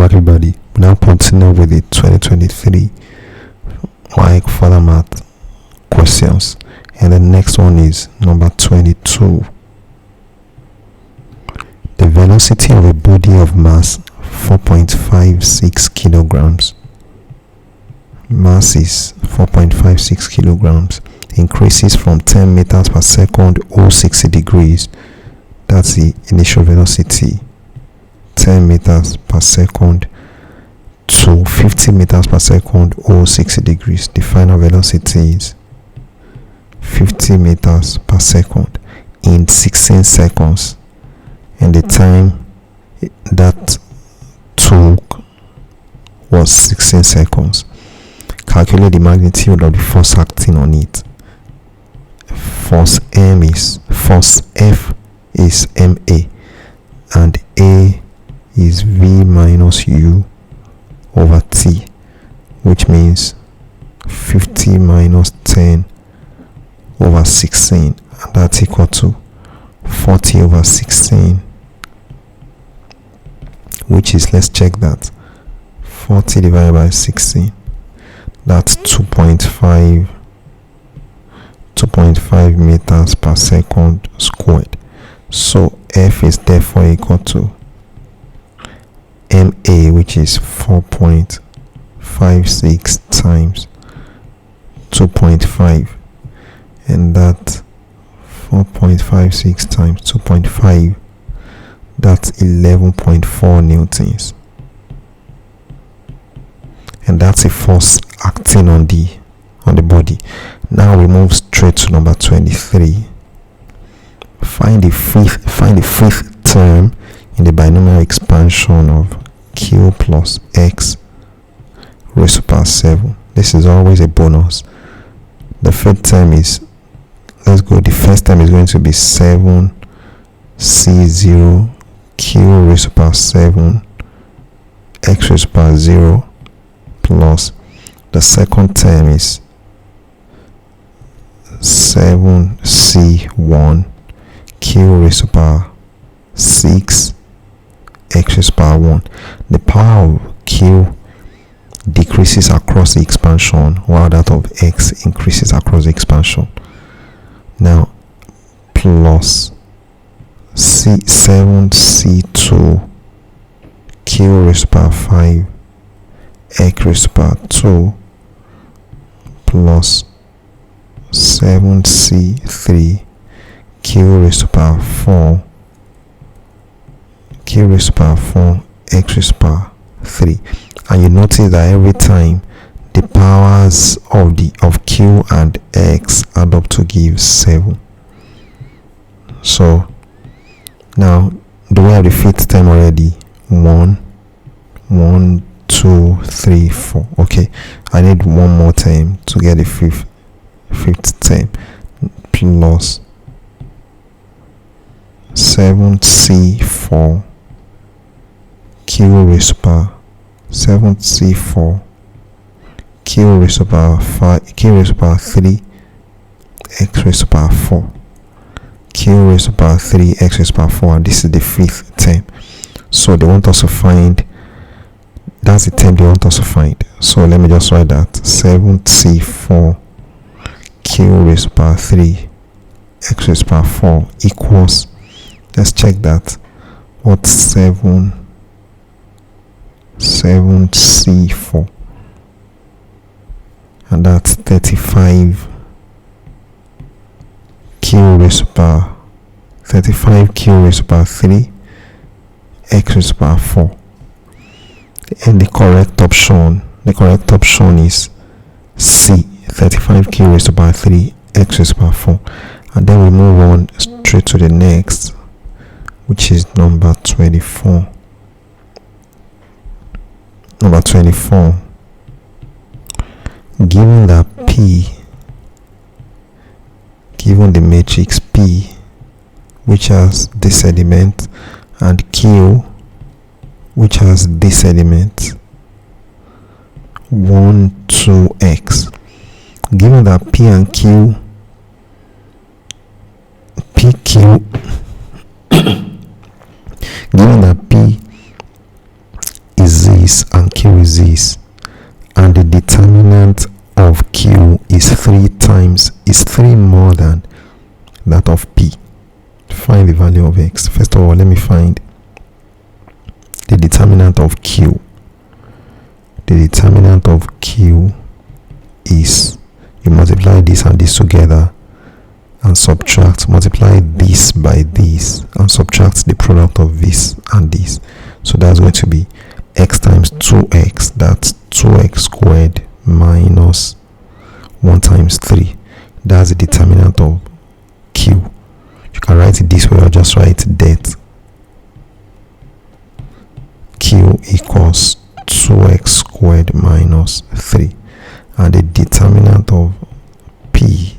welcome everybody. We now continue with the 2023 WAEC further math questions, and the next one is number 22. The velocity of a body of mass 4.56 kilograms, mass is 4.56 kilograms, increases from 10 meters per second or 60 degrees. That's the initial velocity, 10 meters per second to 50 meters per second or 60 degrees. The final velocity is 50 meters per second in 16 seconds, and the time that took was 16 seconds. Calculate the magnitude of the force acting on it. Force F is ma, and A is V minus U over T, which means 50 minus 10 over 16, and that's equal to 40 over 16, which is, let's check that, 40 divided by 16, that's 2.5 meters per second squared. So F is therefore equal to MA, which is 4.56 times 2.5, and that 4.56 times 2.5, that's 11.4 newtons, and that's a force acting on the body. Now we move straight to number 23. Find the fifth term in the binomial expansion of Q plus X raised to power 7. This is always a bonus. The fifth term is, the first term is going to be 7C0 Q raised to power 7 X raised to power 0 plus the second term is 7C1 Q raised to power 6 X raised to power 1. The power of Q decreases across the expansion while that of X increases across the expansion. Now plus 7C2 Q raised to power 5 X raised to power 2 plus 7C3 Q raised to power 4 Q raised to power 4 X raised to power 3. And you notice that every time the powers of Q and X add up to give 7. So now, do we have the fifth term already? 1, 2, 3, 4. Okay, I need one more term to get the fifth term, plus 7C4 Q raised to power 7C4 Q raised to power 5 Q raised to power 3 X raised to power 4 Q raised to power 3 X raised to power 4, and this is the fifth term. So they want us to find, that's the term they want us to find. So let me just write that 7C4 Q raised to power 3 X raised to power 4 equals, let's check that, what's 7C4, and that's 35 Q raised to power 35 Q raised to power 3 X raised to power 4, and the correct option is C, 35 Q raised to power 3 X raised to power 4. And then we move on straight to the next, which is number 24. Number 24. Given that P, given the matrix P, which has this element, and Q, which has this element, 1, 2x. Given that P and Q, PQ, given that P is Z this and Q is this, and the determinant of Q is 3 more than that of P. Find the value of X. First of all, let me find the determinant of Q. The determinant of Q is, you multiply this and this together and subtract, multiply this by this and subtract the product of this and this. So that's going to be X times 2X, that's 2X squared minus 1 times 3. That's the determinant of Q. You can write it this way or just write det Q equals 2X squared minus 3, and the determinant of P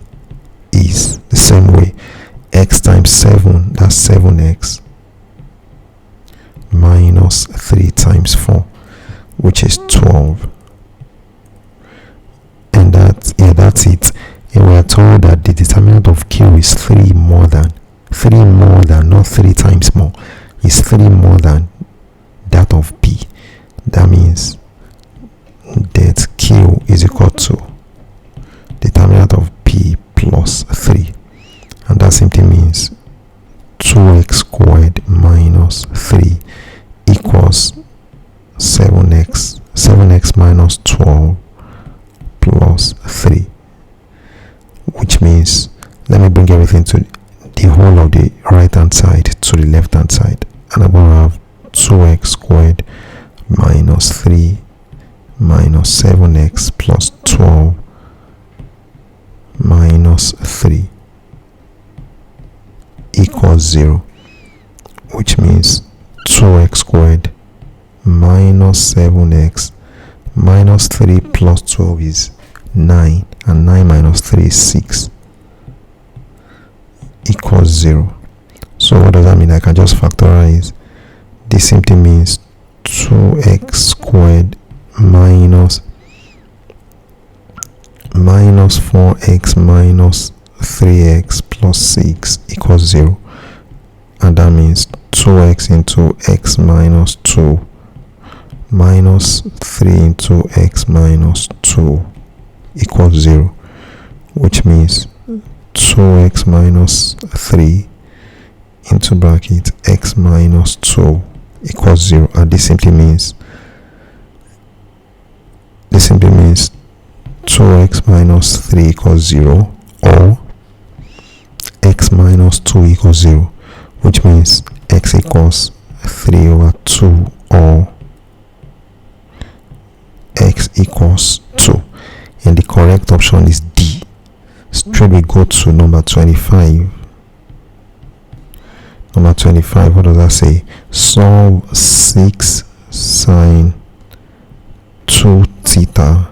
is the same way, X times 7, that's 7X minus 3 times 4, which is 12. And that's it. And we are told that the determinant of Q is 3 more than, not 3 times more, is 3 more than that of P. That means that Q is equal to determinant of P plus 3, and that simply means 2X squared minus 3 equals 7X minus 12 plus 3, which means, let me bring everything to the whole of the right hand side to the left hand side, and I'm going to have 2X squared minus 3 minus 7X plus 12 minus 3 equals 0, which means 2X squared minus 7X minus 3 plus 12 is 9, and 9 minus 3 is 6 equals 0. So what does that mean? I can just factorize. This simply means 2X squared minus 4X minus 3X plus 6 equals 0, and that means 2X into X minus 2 minus 3 into X minus 2 equals 0, which means 2X minus 3 into bracket X minus 2 equals 0, and this simply means 2X minus 3 equals 0, or X minus 2 equals 0, which means X equals 3 over 2 or X equals 2, and the correct option is D. Straight we go to number 25. Number 25, what does that say? Solve 6 sine 2 theta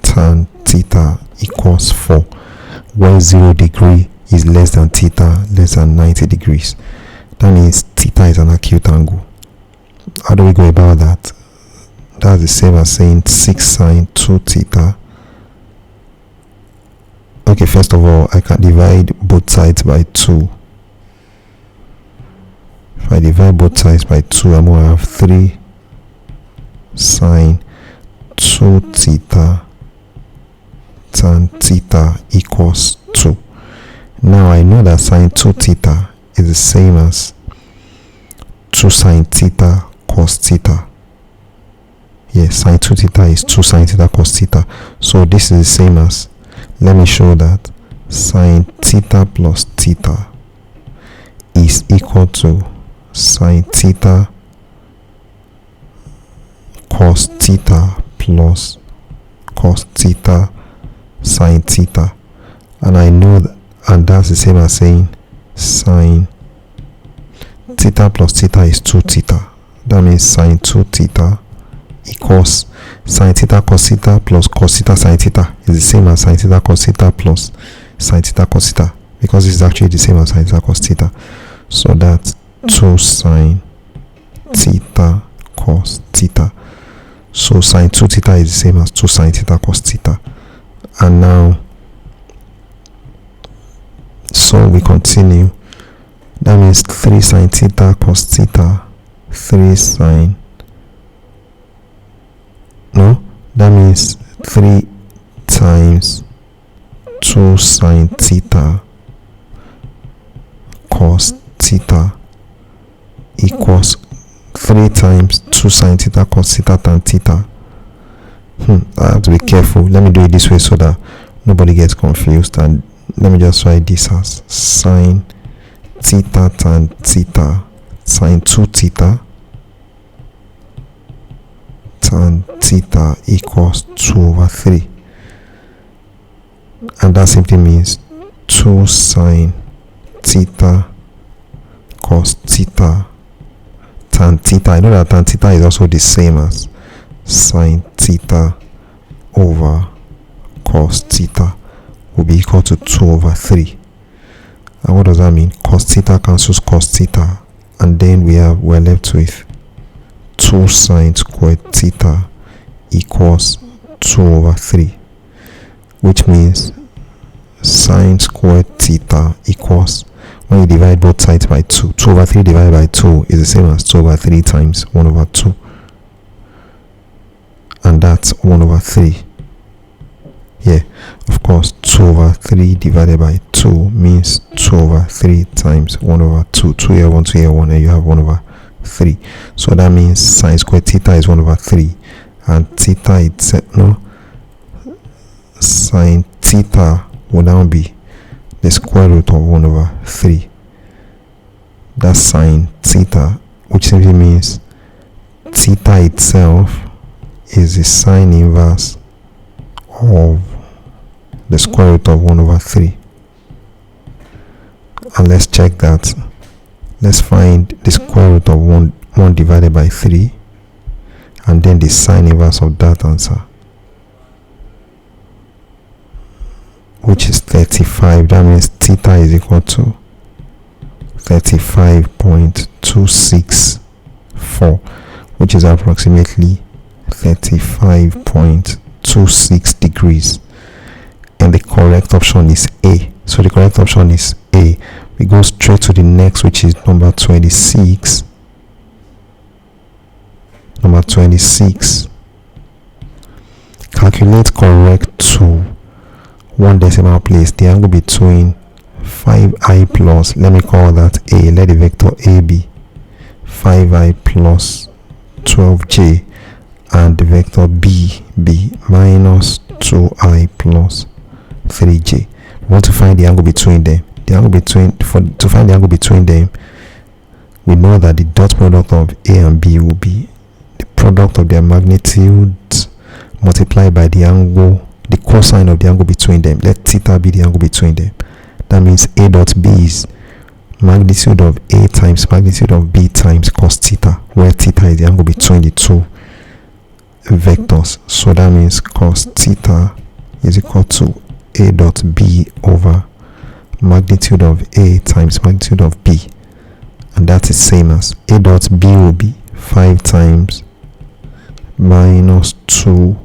tan theta equals 4, where 0 degree is less than theta, less than 90 degrees. That means theta is an acute angle. How do we go about that? That's the same as saying 6 sine 2 theta. Okay, first of all, I can divide both sides by 2. If I divide both sides by 2, I'm going to have 3 sine 2 theta tan theta equals 2. Now I know that sine 2 theta is the same as 2 sine theta cos theta. Yes, sine 2 theta is 2 sine theta cos theta. So this is the same as, let me show that sine theta plus theta is equal to sine theta cos theta plus cos theta sine theta, and I know that, and that's the same as saying sine theta plus theta is 2 theta. That means sine 2 theta equals sine theta cos theta plus cos theta sine theta is the same as sine theta cos theta plus sine theta cos theta, because it's actually the same as sine theta cos theta. So that's 2 sine theta cos theta. So sine 2 theta is the same as 2 sine theta cos theta. And now, so we continue. That means 3 sine theta cos theta, 3 sine No, that means 3 times 2 sine theta cos theta equals 3 times 2 sine theta cos theta tan theta. I have to be careful. Let me do it this way so that nobody gets confused, and let me just write this as sine theta tan theta sine 2 theta tan theta equals 2 over 3, and that simply means 2 sine theta cos theta tan theta. I know that tan theta is also the same as sine theta over cos theta will be equal to 2 over 3. And what does that mean? Cos theta cancels cos theta, and then we're left with 2 sine squared theta equals 2 over 3, which means sine squared theta equals, when you divide both sides by 2, 2 over 3 divided by 2 is the same as 2 over 3 times 1 over 2, and that's 1 over 3. Yeah, of course, 2 over 3 divided by 2 means 2 over 3 times 1 over 2. 2 here, 1, 2 here, 1, and you have 1 over 3. So that means sine squared theta is 1 over 3, and theta itself, no, sine theta will now be the square root of 1 over 3. That's sine theta, which simply means theta itself is the sine inverse of the square root of 1 over 3. And let's check that. Let's find the square root of 1 divided by 3, and then the sine inverse of that answer, which is 35. That means theta is equal to 35.264, which is approximately 35.26 degrees. And the correct option is A. So the correct option is A. We go straight to the next, which is number 26. Number 26. Calculate correct to 1 decimal place the angle between 5i plus, let me call that A, let the vector A be 5i plus 12j, and the vector B be minus 2i plus 3j. We want to find the angle between them. To find the angle between them, we know that the dot product of A and B will be the product of their magnitudes multiplied by the angle, the cosine of the angle between them. Let theta be the angle between them. That means A dot B is magnitude of A times magnitude of B times cos theta, where theta is the angle between the two vectors. So that means cos theta is equal to A dot B over magnitude of A times magnitude of B, and that is same as A dot B will be 5 times minus 2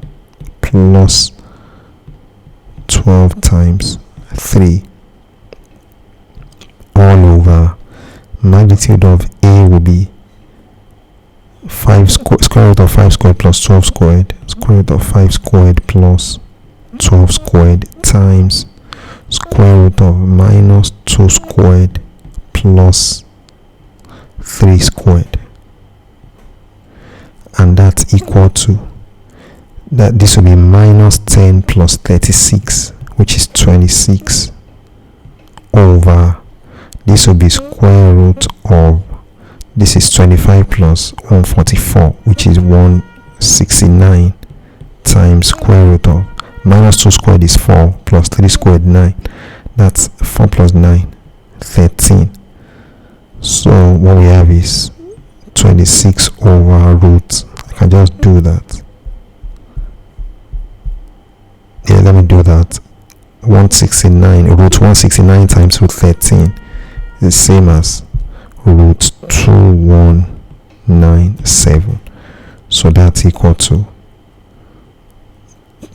plus 12 times 3 all over magnitude of A will be 5 square root of 5 squared plus 12 squared, square root of 5 squared plus 12 squared times square root of minus 2 squared plus 3 squared, and that's equal to that. This will be minus 10 plus 36, which is 26, over this will be square root of, this is 25 plus 144, which is 169, times square root of minus 2 squared is 4 plus 3 squared 9. That's 4 plus 9, 13. So what we have is 26 over root, I can just do that. Yeah, let me do that. 169, root 169 times root 13 is the same as root 2197. So that's equal to,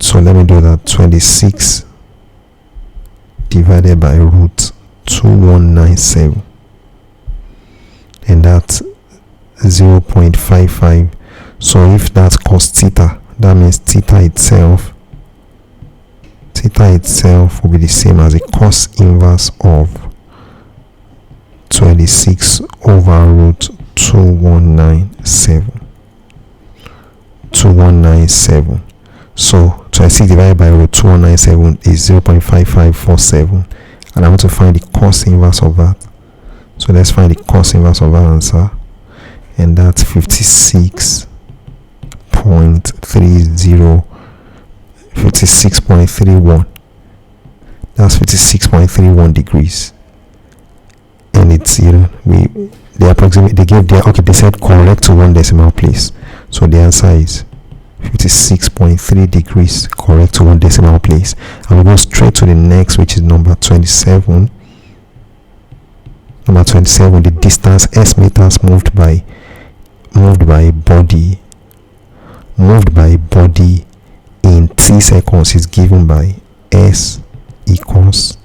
so let me do that, 26 divided by root 2197, and that's 0.55. So if that's cos theta, That means theta itself will be the same as the cos inverse of 26 over root 2197. So 26 divided by root 2197 is 0.5547, and I want to find the cos inverse of that. So let's find the cos inverse of that answer, and that's 56.31. That's 56.31 degrees. And it's, they said correct to 1 decimal place. So the answer is 56.3 degrees, correct to 1 decimal place. And we go straight to the next, which is number 27. Number 27, the distance s meters moved by body in t seconds is given by s equals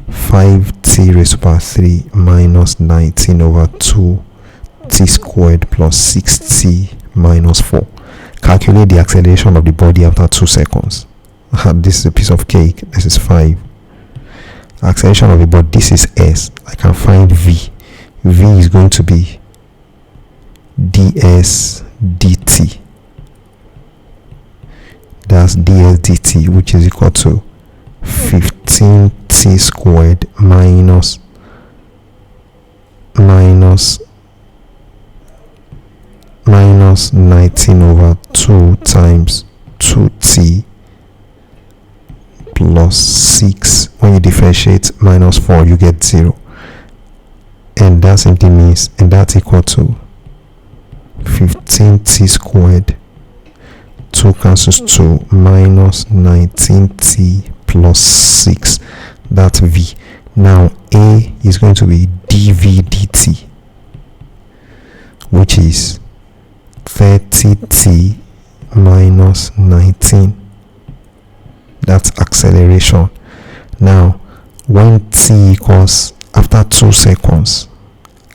5t raised to power 3 minus 19 over 2t squared plus 6t minus 4. Calculate the acceleration of the body after 2 seconds. This is a piece of cake. This is 5. Acceleration of the body, this is s. I can find v. V is going to be ds dt. That's ds dt, which is equal to 15t squared minus 19 over 2 times 2t plus 6. When you differentiate minus 4, you get 0, and that simply means, and that's equal to 15t squared, 2 cancels 2, minus 19t plus 6. That's v. Now a is going to be dv dt, which is 30t minus 19. That's acceleration. Now when t equals after 2 seconds,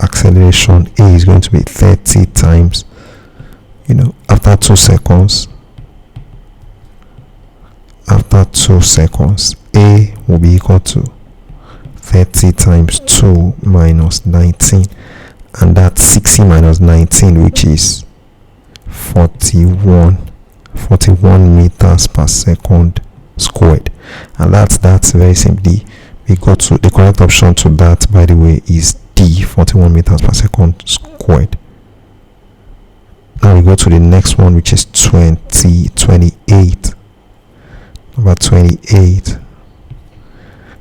acceleration a is going to be 30 times, after 2 seconds, a will be equal to 30 times 2 minus 19, and that's 60 minus 19, which is 41 meters per second squared. And that's very simply, we go to the correct option to that, by the way, is D, 41 meters per second squared. Now we go to the next one, which is 28. Number 28.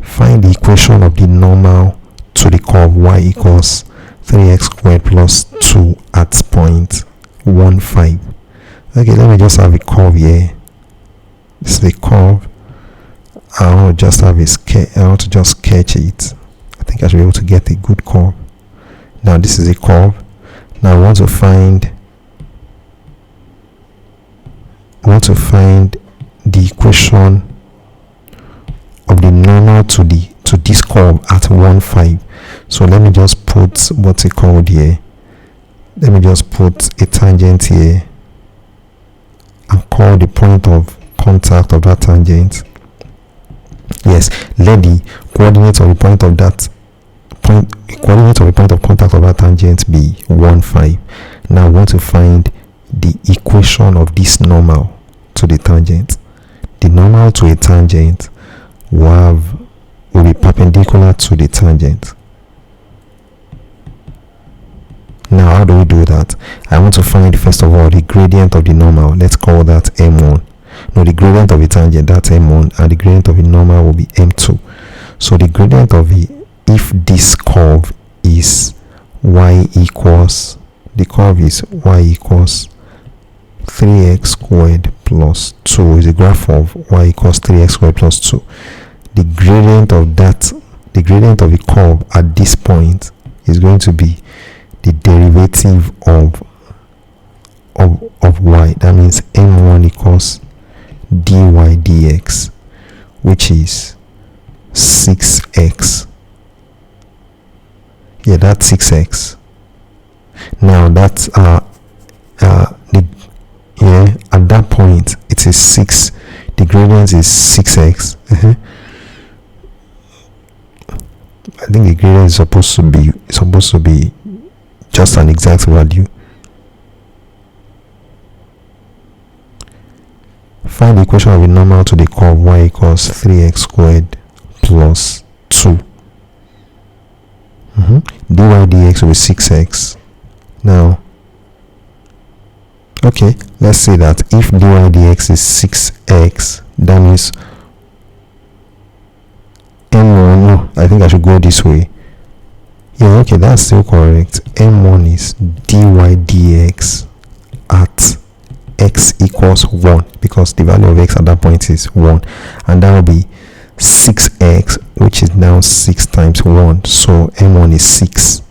Find the equation of the normal to the curve y equals 3x squared plus 2 at point 1,5. Okay, let me just have a curve here. This is the curve. I want to just sketch it. I think I should be able to get a good curve. Now this is a curve. Now I want to find the equation of the normal to this curve at 1,5. So let me just put what's it called here. Let me just put a tangent here and call the point of contact of that tangent. Yes, let the coordinate of the point of contact of that tangent be 1,5. Now I want to find the equation of this normal to the tangent. The normal to a tangent will be perpendicular to the tangent. Now how do we do that? I want to find, first of all, the gradient of the normal. Let's call that m1. No, the gradient of the tangent, that's m1, and the gradient of the normal will be m2. So the gradient of if this curve is y equals 3x squared plus 2, is a graph of y equals 3x squared plus 2. The gradient of the curve at this point is going to be the derivative of y. That means m1 equals dy dx, which is 6x. Yeah, that's 6x. Now that's at that point, it is 6. The gradient is 6x. I think the gradient is supposed to be just an exact value. Find the equation of a normal to the curve y equals 3x squared plus 2. dy dx will be 6x. Now, okay, let's say that if dy dx is 6x, that means m1, no, I think I should go this way. Yeah, okay, that's still correct. M1 is dy dx at x equals 1, because the value of x at that point is 1, and that will be 6x, which is now 6 times 1, so m1 is 6.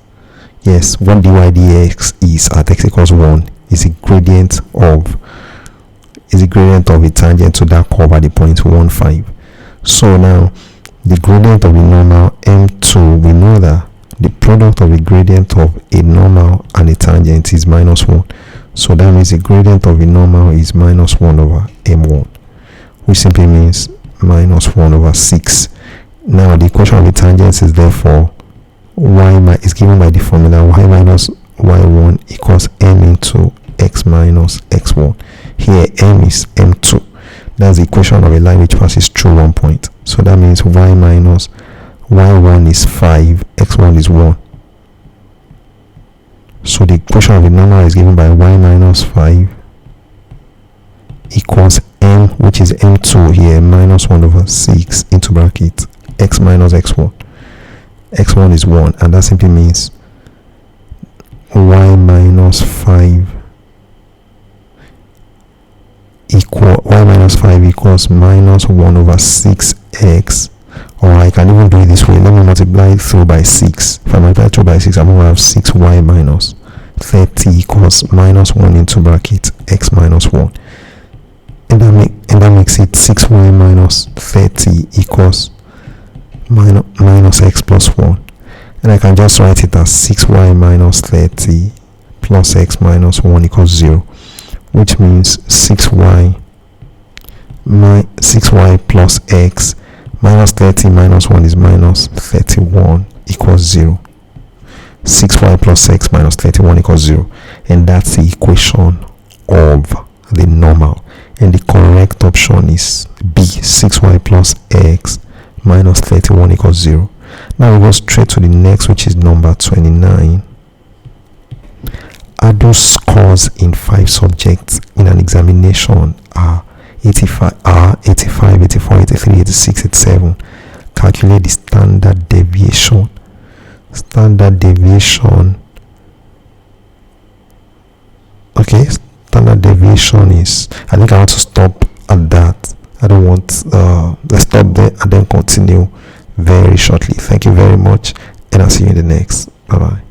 Yes, what dy dx is at x equals 1 is a gradient of a tangent to that curve at the point 1, 5. So now the gradient of the normal m2, we know that the product of the gradient of a normal and a tangent is minus 1. So that means the gradient of a normal is minus 1 over m1, which simply means minus 1 over 6. Now the equation of the tangent is therefore is given by the formula y minus y1 equals m into x minus x1. Here m is m2. That's the equation of a line which passes through 1 point. So that means y minus y1 is 5, x1 is 1. So the equation of the normal is given by y minus 5 equals m, which is m2 here, minus 1 over 6 into bracket x minus x1. x1 is 1, and that simply means y minus 5 equals minus 1 over 6x, or I can even do it this way. Let me multiply it through by 6. If I multiply through by 6, I'm going to have 6y minus 30 equals minus 1 into bracket x minus 1. And that makes it 6y minus 30 equals minus x plus 1. And I can just write it as 6y minus 30 plus x minus 1 equals 0, which means 6y plus x minus 30 minus 1 is minus 31 equals 0. 6y plus x minus 31 equals 0. And that's the equation of the normal. And the correct option is B, 6y plus x minus 31 equals 0. Now we go straight to the next, which is number 29. Adult scores in 5 subjects in an examination are 85, 84, 83, 86, 87. Calculate the standard deviation. Standard deviation. Okay, standard deviation is, I think I want to stop at that. I don't want, let's stop there and then continue very shortly. Thank you very much, and I'll see you in the next. Bye bye.